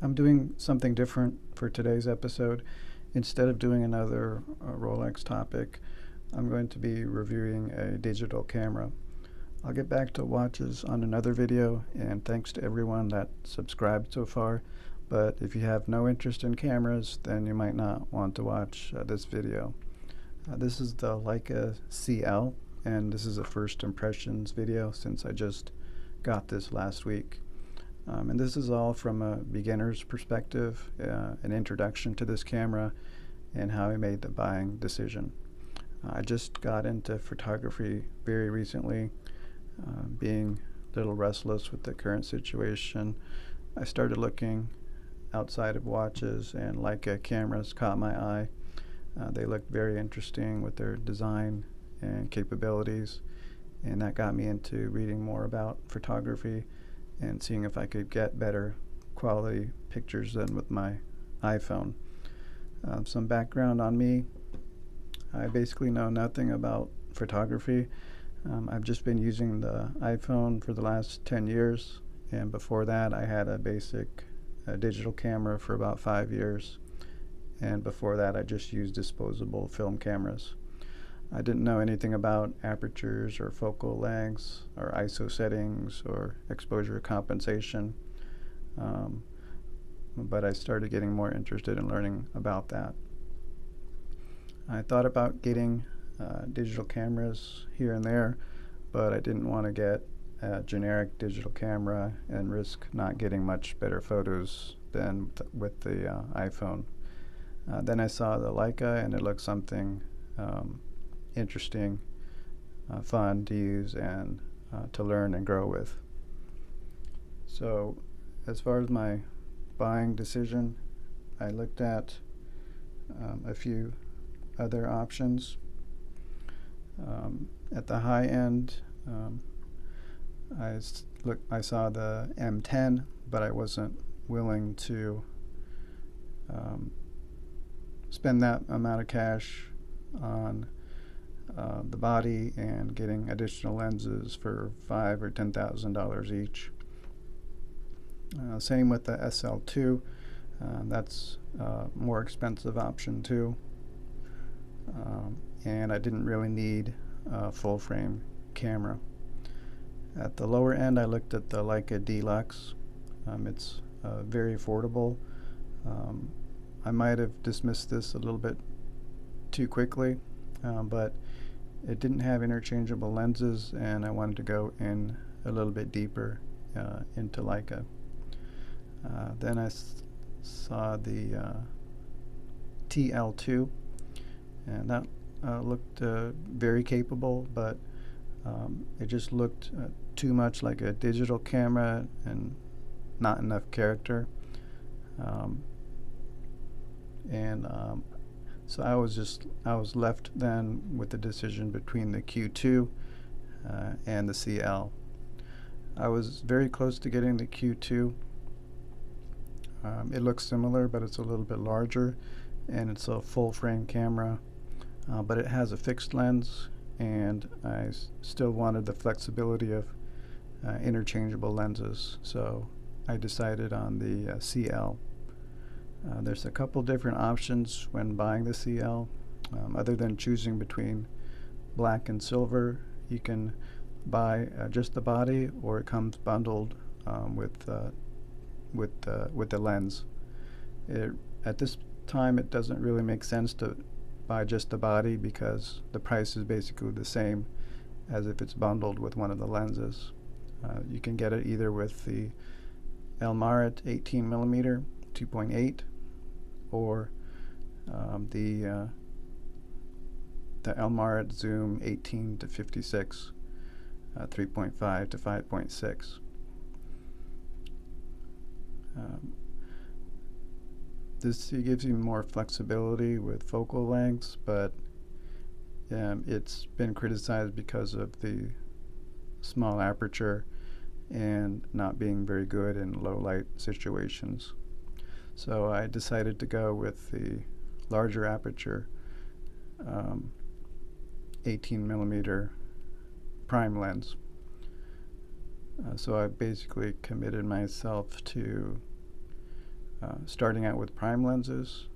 I'm doing something different for today's episode. Instead of doing another Rolex topic, I'm going to be reviewing a digital camera. I'll get back to watches on another video, and thanks to everyone that subscribed so far. But if you have no interest in cameras, then you might not want to watch this video. This is the Leica CL, and this is a first impressions video since I just got this last week. And this is all from a beginner's perspective, an introduction to this camera and how I made the buying decision. I just got into photography very recently, being a little restless with the current situation. I started looking outside of watches, and Leica cameras caught my eye. They looked very interesting with their design and capabilities, and that got me into reading more about photography and seeing if I could get better quality pictures than with my iPhone. Some background on me: I basically know nothing about photography. I've just been using the iPhone for the last 10 years, and before that I had a basic digital camera for about 5 years, and before that I just used disposable film cameras. I didn't know anything about apertures or focal lengths or ISO settings or exposure compensation, but I started getting more interested in learning about that. I thought about getting digital cameras here and there, but I didn't want to get a generic digital camera and risk not getting much better photos than with the iPhone. Then I saw the Leica, and it looked something interesting, fun to use, and to learn and grow with. So as far as my buying decision, I looked at a few other options. At the high end, I saw the M10, but I wasn't willing to spend that amount of cash on the body and getting additional lenses for $5,000 or $10,000 each. Same with the SL2. That's a more expensive option too. And I didn't really need a full frame camera. At the lower end, I looked at the Leica Deluxe. It's very affordable. I might have dismissed this a little bit too quickly, but it didn't have interchangeable lenses, and I wanted to go in a little bit deeper into Leica. Then I saw the TL2, and that looked very capable, but it just looked too much like a digital camera and not enough character. So I was left then with the decision between the Q2 and the CL. I was very close to getting the Q2. It looks similar, but it's a little bit larger, and it's a full frame camera, but it has a fixed lens, and I still wanted the flexibility of interchangeable lenses, so I decided on the CL. There's a couple different options when buying the CL. Other than choosing between black and silver, you can buy just the body, or it comes bundled with the lens. At this time, it doesn't really make sense to buy just the body because the price is basically the same as if it's bundled with one of the lenses. You can get it either with the Elmarit 18mm 2.8 or the Elmarit Zoom 18 to 56 3.5 to 5.6. This gives you more flexibility with focal lengths, but it's been criticized because of the small aperture and not being very good in low light situations. So I decided to go with the larger aperture 18mm prime lens. So I basically committed myself to starting out with prime lenses,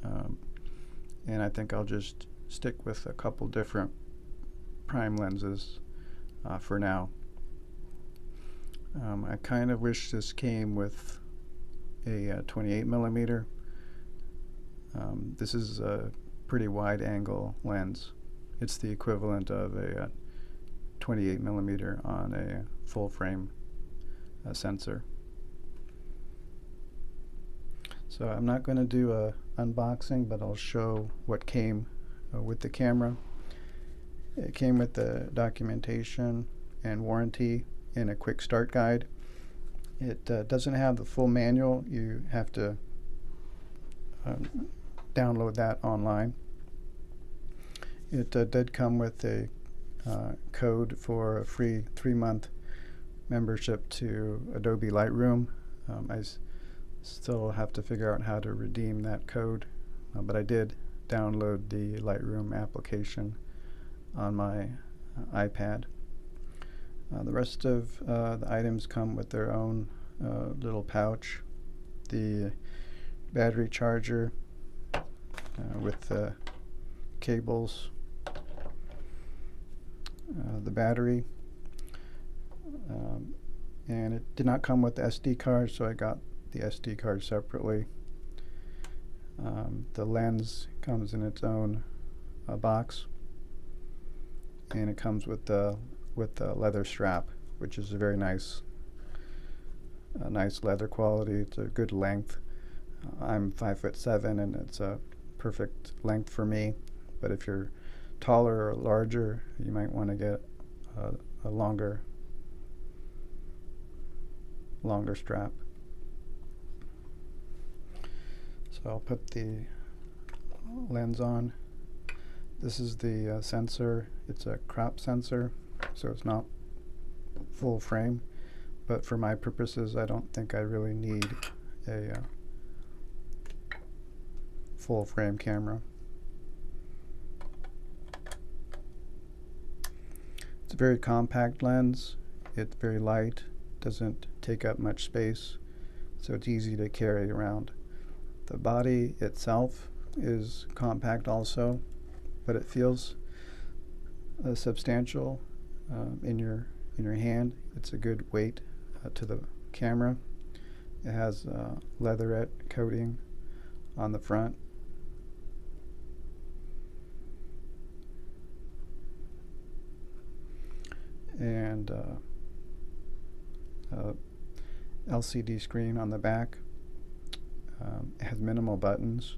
and I think I'll just stick with a couple different prime lenses for now. I kind of wish this came with a 28 millimeter. This is a pretty wide angle lens. It's the equivalent of a 28 millimeter on a full frame sensor. So I'm not going to do a unboxing, but I'll show what came with the camera. It came with the documentation and warranty and a quick start guide. It doesn't have the full manual. You have to download that online. It did come with a code for a free 3-month membership to Adobe Lightroom. I still have to figure out how to redeem that code, but I did download the Lightroom application on my iPad. The rest of the items come with their own little pouch. The battery charger with the cables, the battery, and it did not come with the SD card, so I got the SD card separately. The lens comes in its own box, and it comes with the leather strap, which is a very nice leather quality. It's a good length. I'm 5'7", and it's a perfect length for me. But if you're taller or larger, you might want to get a longer strap. So I'll put the lens on. This is the sensor. It's a crop sensor, so it's not full frame. But for my purposes, I don't think I really need a full frame camera. It's a very compact lens. It's very light, doesn't take up much space, so it's easy to carry around. The body itself is compact also, but it feels substantial in your hand. It's a good weight to the camera. It has leatherette coating on the front. And LCD screen on the back. It has minimal buttons.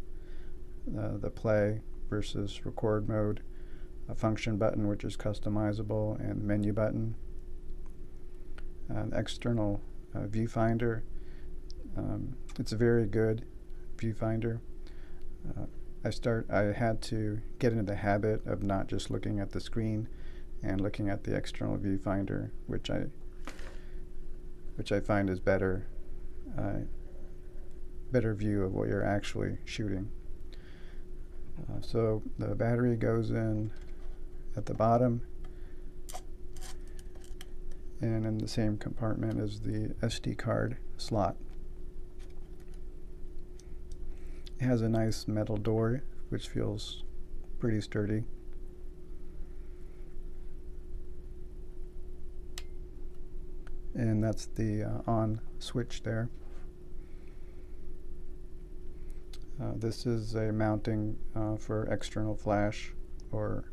The play versus record mode, a function button which is customizable, and menu button. External viewfinder. It's a very good viewfinder. I had to get into the habit of not just looking at the screen and looking at the external viewfinder, which I find is better view of what you're actually shooting. So the battery goes in at the bottom, and in the same compartment is the SD card slot. It has a nice metal door which feels pretty sturdy. And that's the on switch there. This is a mounting for external flash or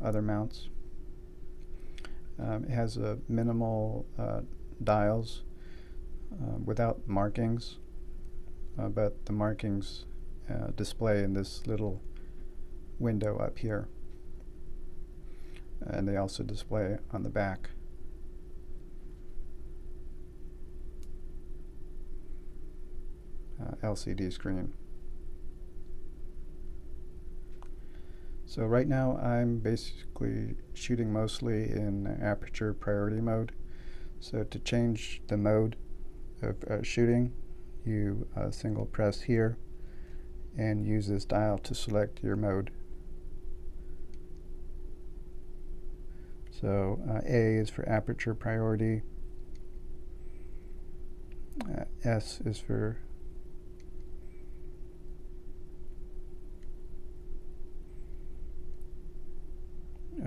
other mounts. It has a minimal dials without markings, but the markings display in this little window up here, and they also display on the back. LCD screen. So right now I'm basically shooting mostly in aperture priority mode. So to change the mode of shooting, you single press here and use this dial to select your mode. So A is for aperture priority, S is for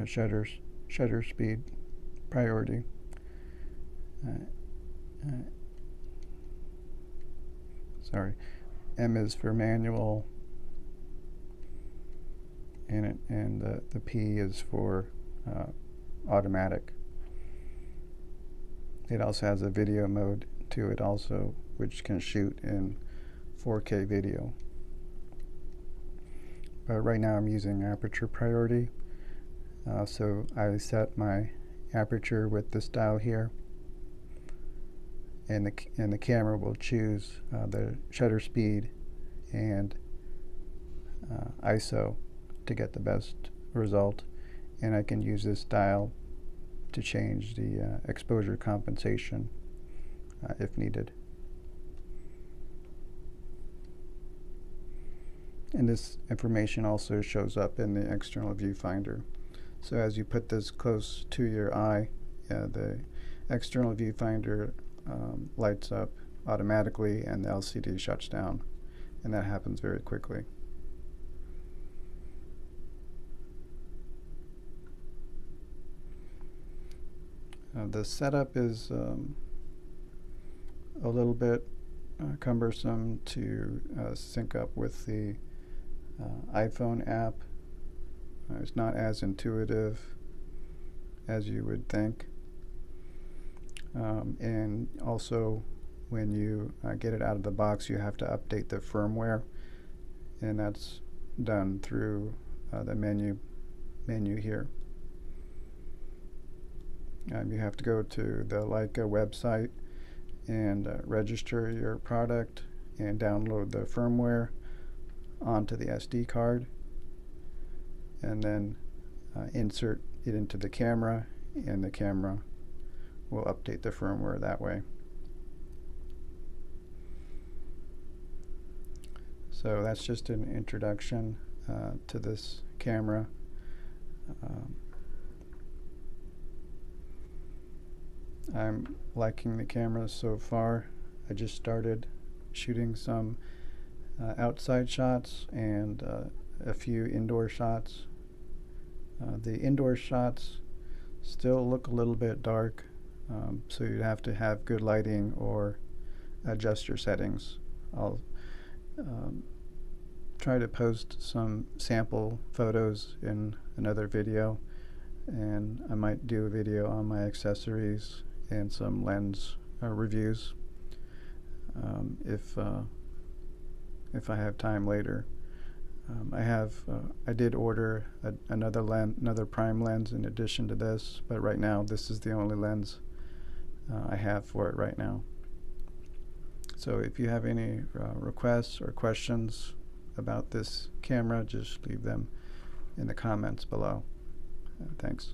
shutter speed priority. Sorry, M is for manual, and the P is for automatic. It also has a video mode to it also, which can shoot in 4K video. But right now I'm using aperture priority, so I set my aperture with this dial here, and the camera will choose the shutter speed and ISO to get the best result, and I can use this dial to change the exposure compensation if needed. And this information also shows up in the external viewfinder. So as you put this close to your eye, the external viewfinder lights up automatically and the LCD shuts down, and that happens very quickly. The setup is a little bit cumbersome to sync up with the iPhone app. It's not as intuitive as you would think. And also, when you get it out of the box, you have to update the firmware, and that's done through the menu here. You have to go to the Leica website and register your product and download the firmware onto the SD card, and then insert it into the camera, and the camera will update the firmware that way. So that's just an introduction to this camera. I'm liking the camera so far. I just started shooting some outside shots and a few indoor shots. The indoor shots still look a little bit dark, so you'd have to have good lighting or adjust your settings. I'll try to post some sample photos in another video, and I might do a video on my accessories and some lens reviews if I have time later. I did order another prime lens in addition to this, but right now this is the only lens I have for it right now. So if you have any requests or questions about this camera, just leave them in the comments below. Thanks.